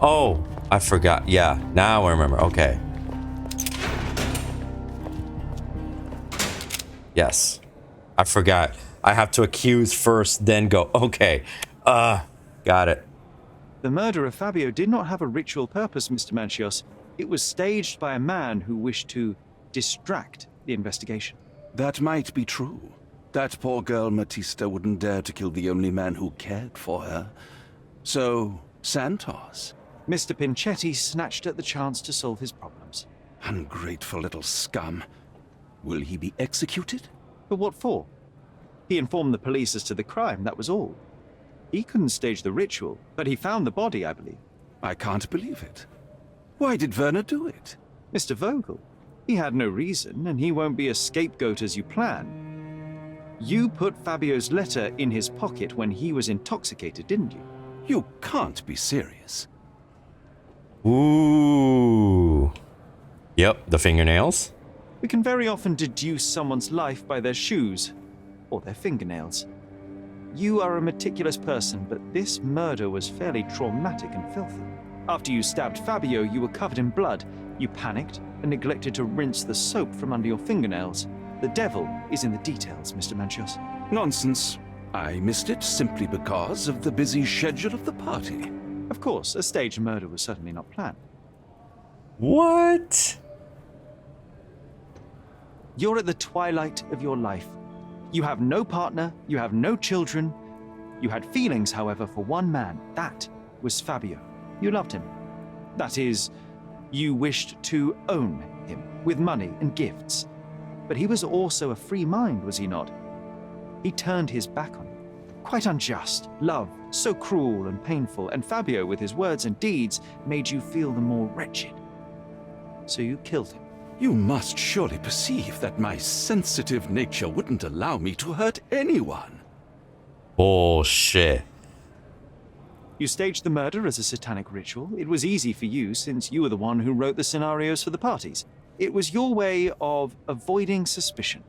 Oh, I forgot. Yeah, now I remember. Okay. Yes. I forgot. I have to accuse first, then go. Okay. Got it. The murder of Fabio did not have a ritual purpose, Mr. Manchios. It was staged by a man who wished to distract the investigation. That might be true. That poor girl Matista wouldn't dare to kill the only man who cared for her. So, Santos. Mr. Pinchetti snatched at the chance to solve his problems. Ungrateful little scum. Will he be executed? But what for? He informed the police as to the crime, that was all. He couldn't stage the ritual, but he found the body, I believe. I can't believe it. Why did Werner do it? Mr. Vogel. He had no reason, and he won't be a scapegoat as you plan. You put Fabio's letter in his pocket when he was intoxicated, didn't you? You can't be serious. Ooh. Yep, the fingernails. We can very often deduce someone's life by their shoes or their fingernails. You are a meticulous person, but this murder was fairly traumatic and filthy. After you stabbed Fabio, you were covered in blood. You panicked and neglected to rinse the soap from under your fingernails. The devil is in the details, Mr. Manchios. Nonsense. I missed it simply because of the busy schedule of the party. Of course, a staged murder was certainly not planned. What? You're at the twilight of your life. You have no partner, you have no children. You had feelings, however, for one man. That was Fabio. You loved him. That is, you wished to own him with money and gifts. But he was also a free mind, was he not? He turned his back on you. Quite unjust. Love, so cruel and painful, and Fabio, with his words and deeds, made you feel the more wretched. So you killed him. You must surely perceive that my sensitive nature wouldn't allow me to hurt anyone. Bullshit. You staged the murder as a satanic ritual. It was easy for you, since you were the one who wrote the scenarios for the parties. It was your way of avoiding suspicion.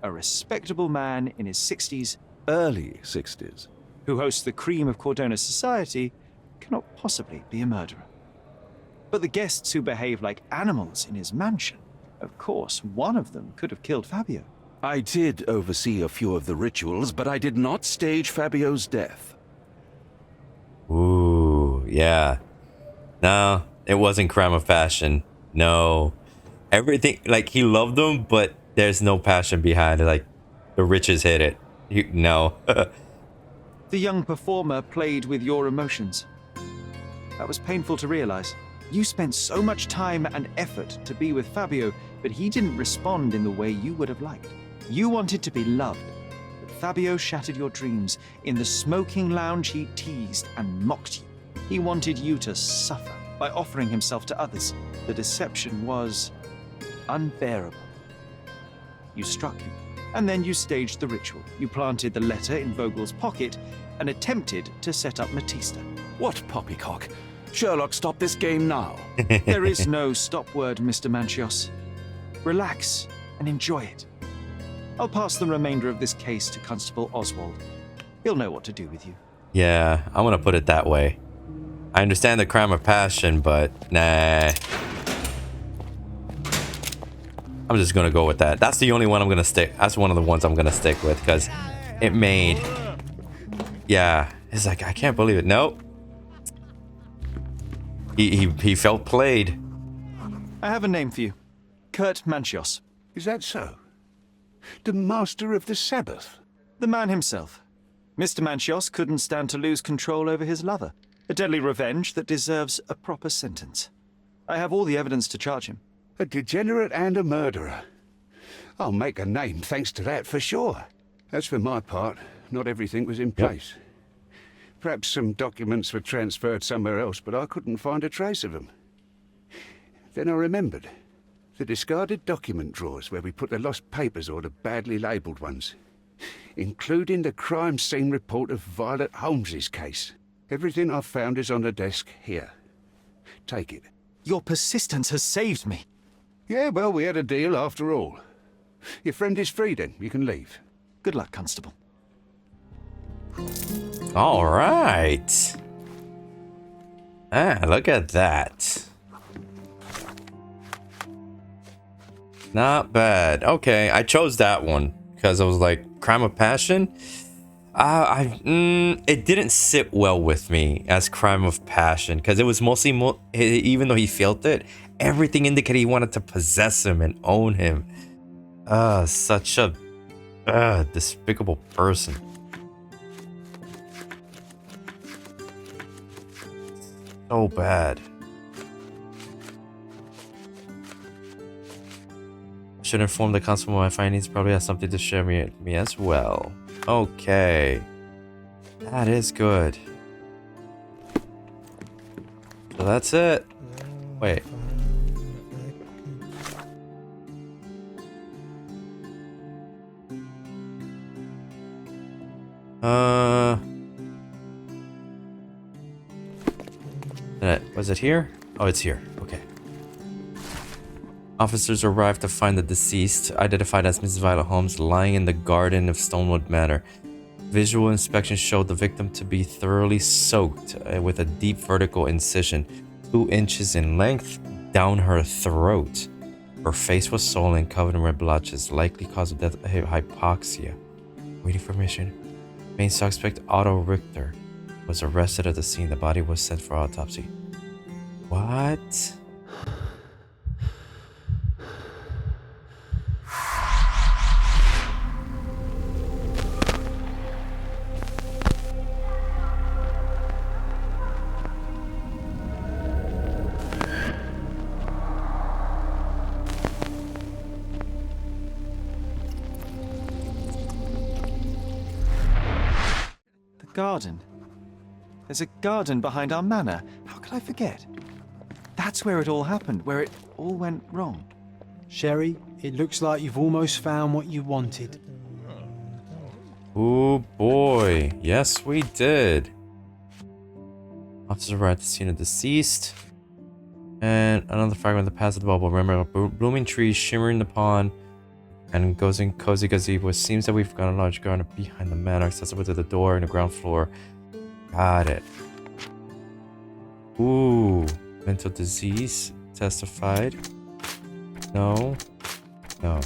A respectable man in his 60s, Early 60s. who hosts the cream of Cordona society, cannot possibly be a murderer. But the guests who behave like animals in his mansion, of course, one of them could have killed Fabio. I did oversee a few of the rituals, but I did not stage Fabio's death. Ooh, yeah. No, it wasn't crime of passion. No. Everything, like, he loved them, but there's no passion behind it. Like, the riches hit it. No. The young performer played with your emotions. That was painful to realize. You spent so much time and effort to be with Fabio, but he didn't respond in the way you would have liked. You wanted to be loved, but Fabio shattered your dreams. In the smoking lounge, he teased and mocked you. He wanted you to suffer by offering himself to others. The deception was unbearable. You struck him, and then you staged the ritual. You planted the letter in Vogel's pocket and attempted to set up Matista. What poppycock? Sherlock, stop this game now. There is no stop word, Mr. Manchios. Relax and enjoy it. I'll pass the remainder of this case to Constable Oswald. He'll know what to do with you. Yeah, I'm gonna put it that way. I understand the crime of passion, but nah. I'm just gonna go with that. That's the only one I'm gonna stick. That's one of the ones I'm gonna stick with because it made. Yeah, it's like I can't believe it. Nope. He felt played. I have a name for you. Kurt Manchios. Is that so? The master of the Sabbath? The man himself. Mr. Manchios couldn't stand to lose control over his lover. A deadly revenge that deserves a proper sentence. I have all the evidence to charge him. A degenerate and a murderer. I'll make a name thanks to that for sure. As for my part, not everything was in place. Perhaps some documents were transferred somewhere else, but I couldn't find a trace of them. Then I remembered. The discarded document drawers where we put the lost papers or the badly labelled ones. Including the crime scene report of Violet Holmes's case. Everything I've found is on the desk here. Take it. Your persistence has saved me. Yeah, well, we had a deal after all. Your friend is free then. You can leave. Good luck, Constable. All right. Ah, look at that. Not bad. Okay, I chose that one because I was like, crime of passion. It didn't sit well with me as crime of passion because it was mostly, even though he felt it, everything indicated he wanted to possess him and own him. Such a despicable person. So bad. I should inform the constable my findings. Probably has something to share me as well. Okay. That is good. So that's it. Wait. Was it here? Oh, it's here. Okay. Officers arrived to find the deceased, identified as Mrs. Violet Holmes, lying in the garden of Stonewood Manor. Visual inspection showed the victim to be thoroughly soaked with a deep vertical incision, 2 inches in length, down her throat. Her face was swollen, covered in red blotches, likely cause of death hypoxia. Waiting for mission. Main suspect Otto Richter was arrested at the scene. The body was sent for autopsy. What? The garden. There's a garden behind our manor. How could I forget? That's where it all happened, where it all went wrong. Sherry, it looks like you've almost found what you wanted. Oh boy. Yes, we did. Officers arrived at the scene of deceased. And another fragment of the past of the bubble. Remember, blooming trees shimmering in the pond. And cozy gazebo. It seems that we've got a large garden behind the manor, accessible to the door in the ground floor. Got it. Ooh. Mental disease. Testified. No. No.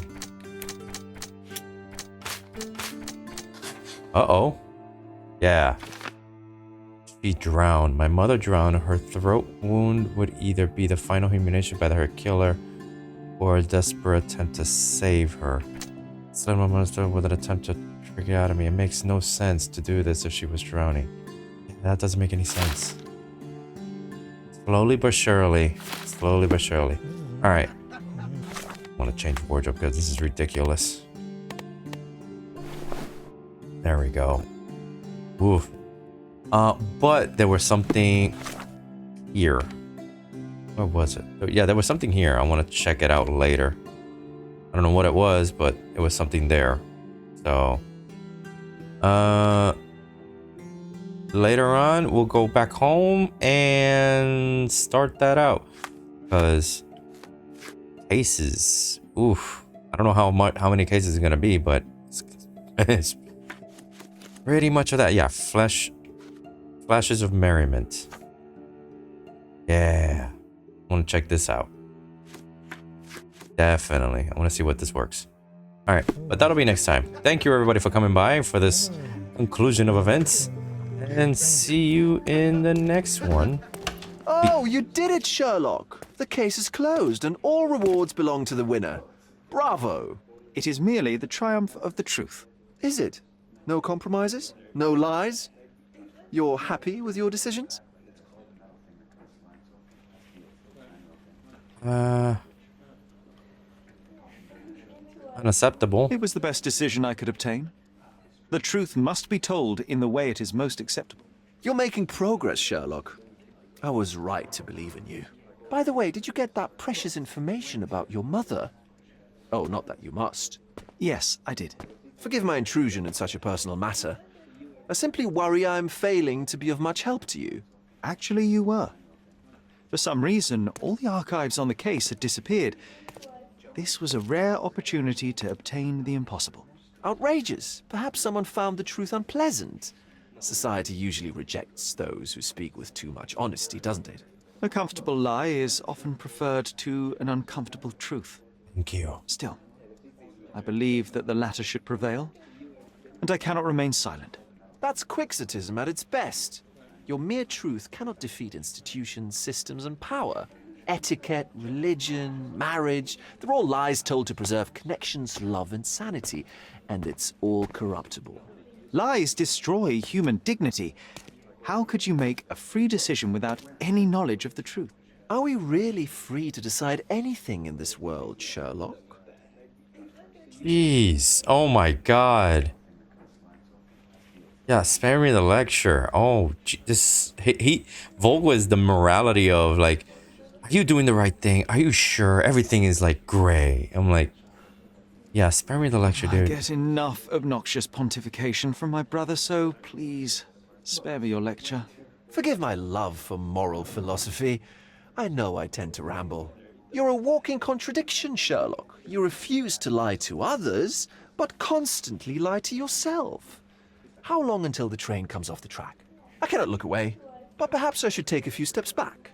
Uh-oh. Yeah. She drowned. My mother drowned. Her throat wound would either be the final humiliation by her killer or a desperate attempt to save her. Slim my mother with an attempt to trick it out of me. It makes no sense to do this if she was drowning. Yeah, that doesn't make any sense. Slowly but surely. Slowly but surely. Alright. I want to change wardrobe because this is ridiculous. There we go. Oof. But there was something here. Where was it? Yeah, there was something here. I want to check it out later. I don't know what it was, but it was something there. So, later on, we'll go back home and start that out. Because cases, oof. I don't know how many cases it's gonna be, but it's pretty much of that. Yeah, flashes of merriment. Yeah. I want to check this out. Definitely. I want to see what this works. Alright, but that'll be next time. Thank you everybody for coming by for this conclusion of events. And see you in the next one. Oh, you did it, Sherlock. The case is closed and all rewards belong to the winner. Bravo. It is merely the triumph of the truth. Is it? No compromises? No lies? You're happy with your decisions? Unacceptable. It was the best decision I could obtain. The truth must be told in the way it is most acceptable. You're making progress, Sherlock. I was right to believe in you. By the way, did you get that precious information about your mother? Oh, not that you must. Yes, I did. Forgive my intrusion in such a personal matter. I simply worry I'm failing to be of much help to you. Actually, you were. For some reason, all the archives on the case had disappeared. This was a rare opportunity to obtain the impossible. Outrageous. Perhaps someone found the truth unpleasant. Society usually rejects those who speak with too much honesty, doesn't it? A comfortable lie is often preferred to an uncomfortable truth. Thank you. Still, I believe that the latter should prevail, and I cannot remain silent. That's quixotism at its best. Your mere truth cannot defeat institutions, systems, and power. Etiquette, religion, marriage, they're all lies told to preserve connections, love, and sanity, and it's all corruptible. Lies destroy human dignity. How could you make a free decision without any knowledge of the truth? Are we really free to decide anything in this world, Sherlock? Jeez. Oh my god. Yeah, spare me the lecture. Oh, this Volga is the morality of like, are you doing the right thing? Are you sure? Everything is like gray. I'm like, yeah, spare me the lecture, dude. I get enough obnoxious pontification from my brother, so please spare me your lecture. Forgive my love for moral philosophy. I know I tend to ramble. You're a walking contradiction, Sherlock. You refuse to lie to others, but constantly lie to yourself. How long until the train comes off the track? I cannot look away, but perhaps I should take a few steps back.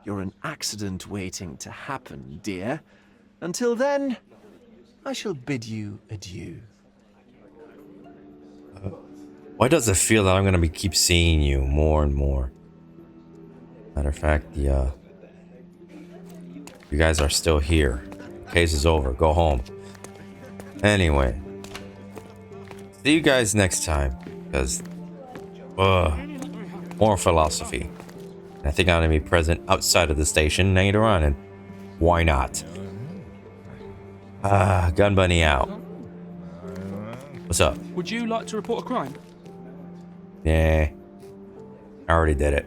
You're an accident waiting to happen, dear. Until then, I shall bid you adieu. Why does it feel that I'm gonna keep seeing you more and more? Matter of fact, you guys are still here. Case is over. Go home. Anyway, see you guys next time. Because, more philosophy. I think I'm gonna be present outside of the station later on, and why not? Gun Bunny out. What's up? Would you like to report a crime? Nah, I already did it.